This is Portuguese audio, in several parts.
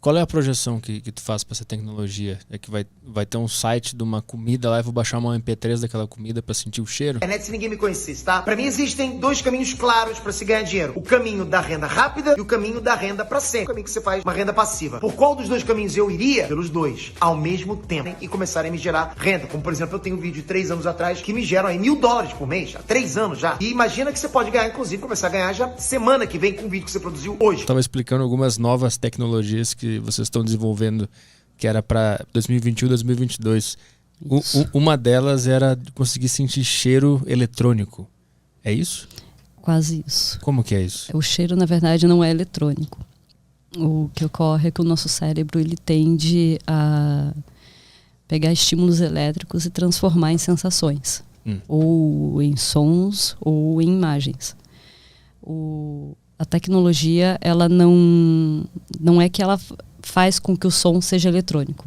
Qual é a projeção que tu faz para essa tecnologia? É que vai ter um site de uma comida lá e vou baixar uma MP3 daquela comida para sentir o cheiro? Se ninguém me conhecesse, tá? Pra mim existem dois caminhos claros pra se ganhar dinheiro. O caminho da renda rápida e o caminho da renda pra sempre. O caminho que você faz uma renda passiva. Por qual dos dois caminhos eu iria? Pelos dois, ao mesmo tempo. E começarem a me gerar renda. Como, por exemplo, eu tenho um vídeo de 3 anos atrás que me geram aí $1.000 por mês. Há 3 anos já. E imagina que você pode ganhar, inclusive, começar a ganhar já semana que vem com o vídeo que você produziu hoje. Estava explicando algumas novas tecnologias que vocês estão desenvolvendo, que era para 2021, 2022. Uma delas era conseguir sentir cheiro eletrônico. É isso? Quase isso. Como que é isso? O cheiro, na verdade, não é eletrônico. O que ocorre é que o nosso cérebro ele tende a pegar estímulos elétricos e transformar em sensações. Ou em sons, ou em imagens. A tecnologia, ela não é que ela faz com que o som seja eletrônico.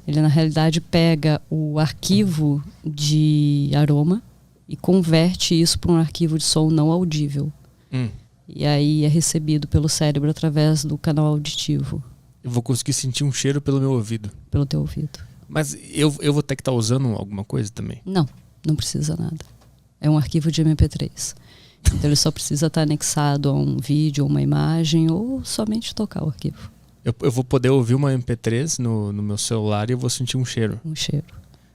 Ele, na realidade, pega o arquivo de aroma e converte isso para um arquivo de som não audível. E aí é recebido pelo cérebro através do canal auditivo. Eu vou conseguir sentir um cheiro pelo meu ouvido. Pelo teu ouvido. Mas eu vou ter que estar usando alguma coisa também? Não precisa nada. É um arquivo de MP3. Então ele só precisa estar anexado a um vídeo ou uma imagem ou somente tocar o arquivo. Eu vou poder ouvir uma MP3 no meu celular e eu vou sentir um cheiro. Um cheiro,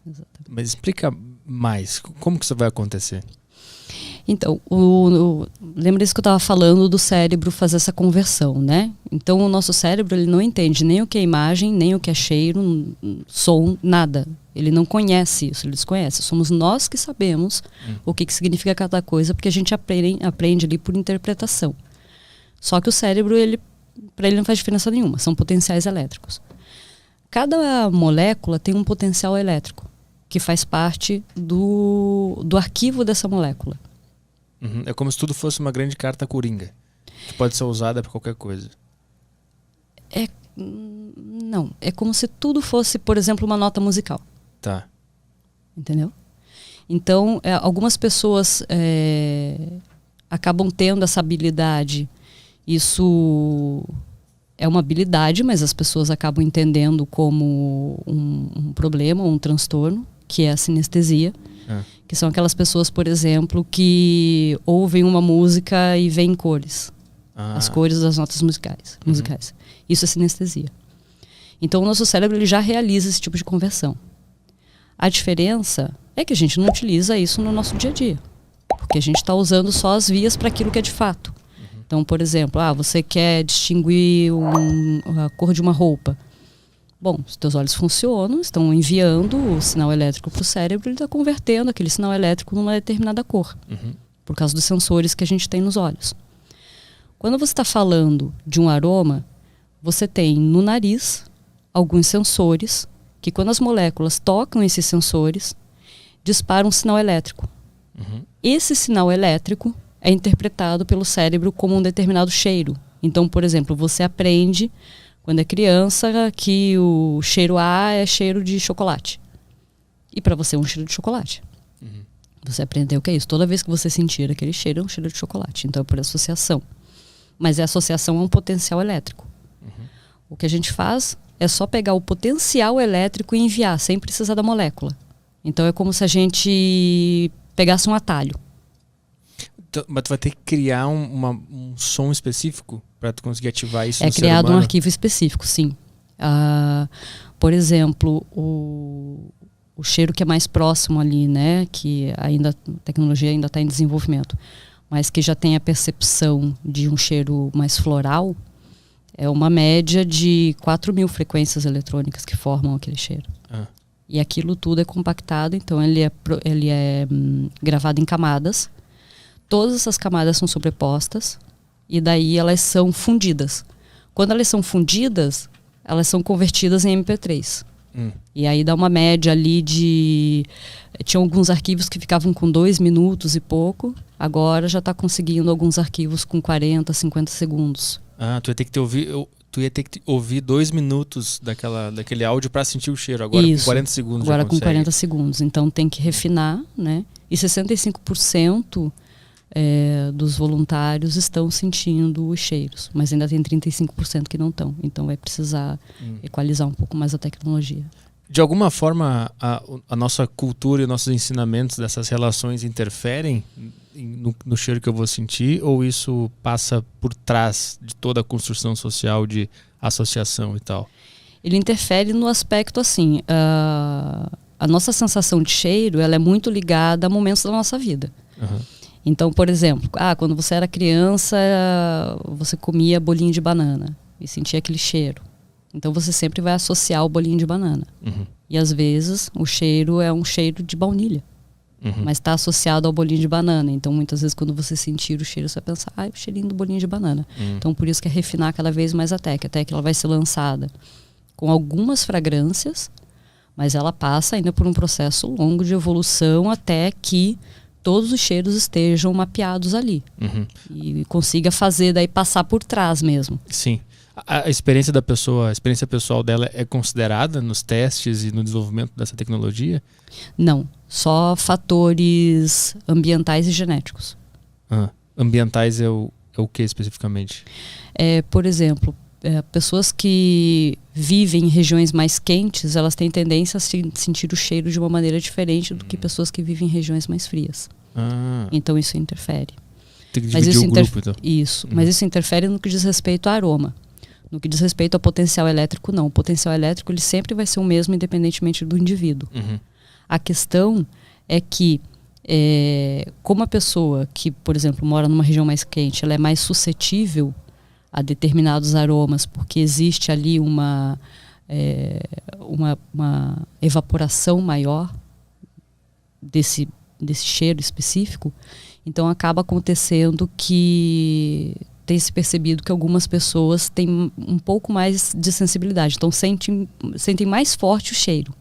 exatamente. Mas explica mais, como que isso vai acontecer? Então, lembra isso que eu estava falando do cérebro fazer essa conversão, né? Então o nosso cérebro ele não entende nem o que é imagem, nem o que é cheiro, som, nada. Ele não conhece isso, ele desconhece. Somos nós que sabemos o que significa cada coisa, porque a gente aprende ali por interpretação. Só que o cérebro, para ele não faz diferença nenhuma, são potenciais elétricos. Cada molécula tem um potencial elétrico, que faz parte do arquivo dessa molécula. É como se tudo fosse uma grande carta coringa, que pode ser usada para qualquer coisa. Não, é como se tudo fosse, por exemplo, uma nota musical. Tá. Entendeu? Então, algumas pessoas acabam tendo essa habilidade. Isso é uma habilidade, mas as pessoas acabam entendendo como um problema ou um transtorno, que é a sinestesia. Que são aquelas pessoas, por exemplo, que ouvem uma música e veem cores. As cores das notas musicais. Isso é sinestesia. Então o nosso cérebro ele já realiza esse tipo de conversão. A diferença é que a gente não utiliza isso no nosso dia a dia. Porque a gente está usando só as vias para aquilo que é de fato. Então, por exemplo, você quer distinguir a cor de uma roupa. Bom, os teus olhos funcionam, estão enviando o sinal elétrico para o cérebro, ele está convertendo aquele sinal elétrico numa determinada cor, por causa dos sensores que a gente tem nos olhos. Quando você está falando de um aroma, você tem no nariz alguns sensores, que quando as moléculas tocam esses sensores, disparam um sinal elétrico. Esse sinal elétrico é interpretado pelo cérebro como um determinado cheiro. Então, por exemplo, você aprende quando é criança que o cheiro A é cheiro de chocolate. E para você é um cheiro de chocolate. Você aprendeu o que é isso. Toda vez que você sentir aquele cheiro, é um cheiro de chocolate. Então é por associação. Mas a associação é um potencial elétrico. O que a gente faz é só pegar o potencial elétrico e enviar, sem precisar da molécula. Então é como se a gente pegasse um atalho. Mas tu vai ter que criar um som específico para tu conseguir ativar isso no ser humano? É criado um arquivo específico, sim. Por exemplo, o cheiro que é mais próximo ali, né, que a tecnologia ainda está em desenvolvimento, mas que já tem a percepção de um cheiro mais floral, é uma média de 4.000 frequências eletrônicas que formam aquele cheiro. E aquilo tudo é compactado, então ele é gravado em camadas. Todas essas camadas são sobrepostas e daí elas são fundidas. Quando elas são fundidas, elas são convertidas em MP3. E aí dá uma média ali de... Tinha alguns arquivos que ficavam com 2 minutos e pouco. Agora já está conseguindo alguns arquivos com 40, 50 segundos. Tu ia ter que ouvir 2 minutos daquele áudio para sentir o cheiro. Agora com 40 segundos agora com 40 segundos. Então tem que refinar, né? E 65% dos voluntários estão sentindo os cheiros, mas ainda tem 35% que não estão. Então vai precisar equalizar um pouco mais a tecnologia. De alguma forma, a nossa cultura e nossos ensinamentos dessas relações interferem no cheiro que eu vou sentir, ou isso passa por trás de toda a construção social de associação e tal? Ele interfere no aspecto assim, a nossa sensação de cheiro, ela é muito ligada a momentos da nossa vida. Uhum. Então, por exemplo, quando você era criança, você comia bolinho de banana e sentia aquele cheiro. Então você sempre vai associar o bolinho de banana. Uhum. E às vezes o cheiro é um cheiro de baunilha. Uhum. Mas está associado ao bolinho de banana. Então muitas vezes quando você sentir o cheiro, você vai pensar, o cheirinho do bolinho de banana. Então por isso que é refinar cada vez mais a tech. Até que ela vai ser lançada com algumas fragrâncias, mas ela passa ainda por um processo longo de evolução até que todos os cheiros estejam mapeados ali. Uhum. E consiga fazer daí passar por trás mesmo. Sim. A experiência da pessoa, a experiência pessoal dela é considerada nos testes e no desenvolvimento dessa tecnologia? Não, só fatores ambientais e genéticos. Ambientais é o que especificamente? Por exemplo, pessoas que vivem em regiões mais quentes, elas têm tendência a sentir o cheiro de uma maneira diferente do que pessoas que vivem em regiões mais frias. Então isso interfere. Tem que dividir o grupo, então. Isso, mas isso interfere no que diz respeito ao aroma. No que diz respeito ao potencial elétrico, não. O potencial elétrico ele sempre vai ser o mesmo, independentemente do indivíduo. Uhum. A questão é que, como a pessoa que, por exemplo, mora numa região mais quente, ela é mais suscetível a determinados aromas, porque existe ali uma evaporação maior desse cheiro específico, então acaba acontecendo que tem se percebido que algumas pessoas têm um pouco mais de sensibilidade, então sentem mais forte o cheiro,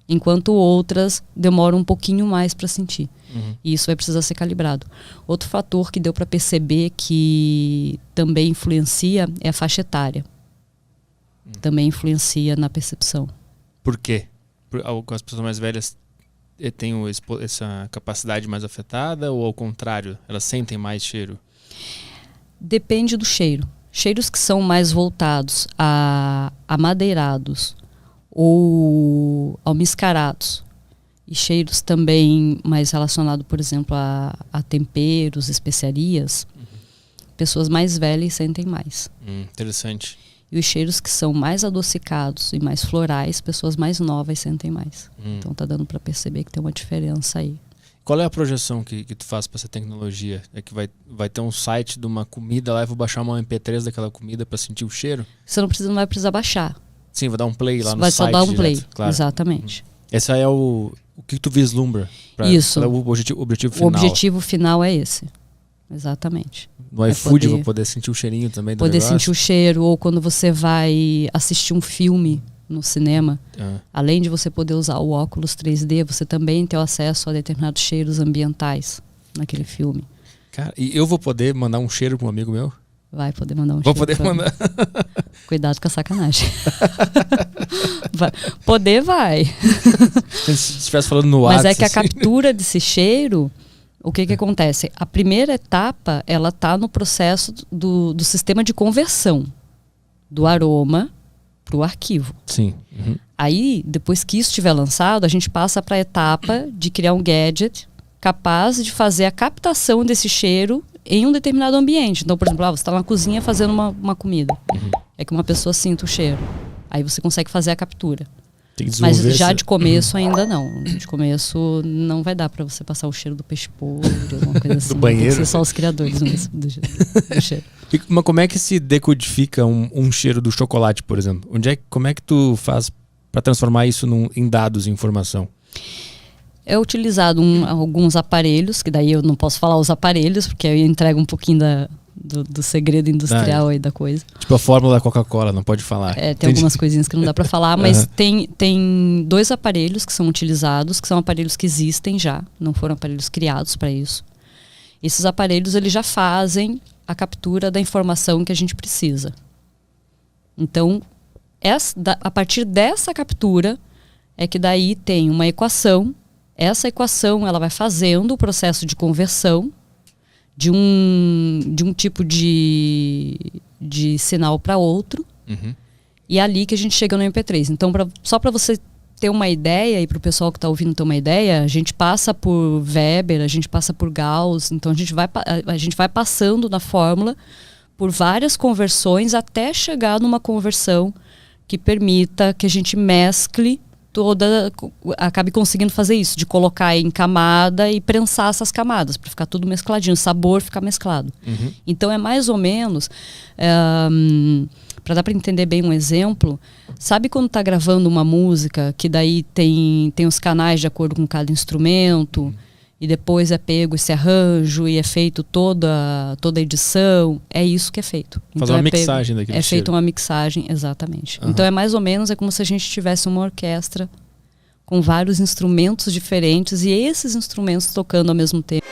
enquanto outras demoram um pouquinho mais para sentir. E isso vai precisar ser calibrado. Outro fator que deu para perceber que também influencia é a faixa etária. Também influencia na percepção. Por quê? As pessoas mais velhas têm essa capacidade mais afetada, ou ao contrário, elas sentem mais cheiro? Depende do cheiro. Cheiros que são mais voltados a amadeirados ou almiscarados, e cheiros também mais relacionados, por exemplo, a temperos, especiarias, pessoas mais velhas sentem mais. Interessante. E os cheiros que são mais adocicados e mais florais, pessoas mais novas sentem mais. Então tá dando para perceber que tem uma diferença aí. Qual é a projeção que tu faz para essa tecnologia? É que vai ter um site de uma comida lá e vou baixar uma MP3 daquela comida para sentir o cheiro? Você não vai precisar baixar. Sim, vai dar um play lá no vai site. só dar um direto, play, claro. Exatamente. Esse aí é o que tu vislumbra? Isso. O objetivo final. O objetivo final é esse. Exatamente. No iFood vou poder sentir o cheirinho também do negócio? Sentir o cheiro, ou quando você vai assistir um filme no cinema, além de você poder usar o óculos 3D, você também tem acesso a determinados cheiros ambientais naquele filme. Cara, e eu vou poder mandar um cheiro para um amigo meu? Vai poder mandar um Vou cheiro. Vou poder mandar. Cuidado com a sacanagem. Poder vai. Se estivesse falando no WhatsApp. Mas é que a captura desse cheiro, o que acontece? A primeira etapa, ela está no processo do sistema de conversão do aroma para o arquivo. Sim. Aí, depois que isso estiver lançado, a gente passa para a etapa de criar um gadget capaz de fazer a captação desse cheiro em um determinado ambiente. Então, por exemplo, você está na cozinha fazendo uma comida. É que uma pessoa sinta o cheiro. Aí você consegue fazer a captura. Tem que Mas já de começo ainda não. De começo não vai dar para você passar o cheiro do peixe podre, alguma coisa assim. Do banheiro. Tem que ser só os criadores mesmo do cheiro. Mas como é que se decodifica um cheiro do chocolate, por exemplo? Como é que tu faz para transformar isso em dados e informação? É utilizado alguns aparelhos, que daí eu não posso falar os aparelhos, porque aí eu entrego um pouquinho do segredo industrial aí da coisa. Tipo a fórmula da Coca-Cola, não pode falar. Tem algumas coisinhas que não dá para falar, mas tem 2 aparelhos que são utilizados, que são aparelhos que existem já, não foram aparelhos criados para isso. Esses aparelhos eles já fazem a captura da informação que a gente precisa. Então, a partir dessa captura é que daí tem uma equação. Essa equação ela vai fazendo o processo de conversão de um tipo de sinal para outro. E é ali que a gente chega no MP3. Então, só para você ter uma ideia, e para o pessoal que está ouvindo ter uma ideia, a gente passa por Weber, a gente passa por Gauss, então a gente vai passando na fórmula por várias conversões até chegar numa conversão que permita que a gente mescle acabe conseguindo fazer isso, de colocar em camada e prensar essas camadas, para ficar tudo mescladinho, o sabor ficar mesclado. Então é mais ou menos, para dar para entender bem um exemplo, sabe quando está gravando uma música que daí tem os canais de acordo com cada instrumento, e depois é pego esse arranjo e é feito toda a edição? É isso que é feito. Fazer então uma mixagem daquele É feita uma mixagem, exatamente. Então é mais ou menos como se a gente tivesse uma orquestra com vários instrumentos diferentes e esses instrumentos tocando ao mesmo tempo.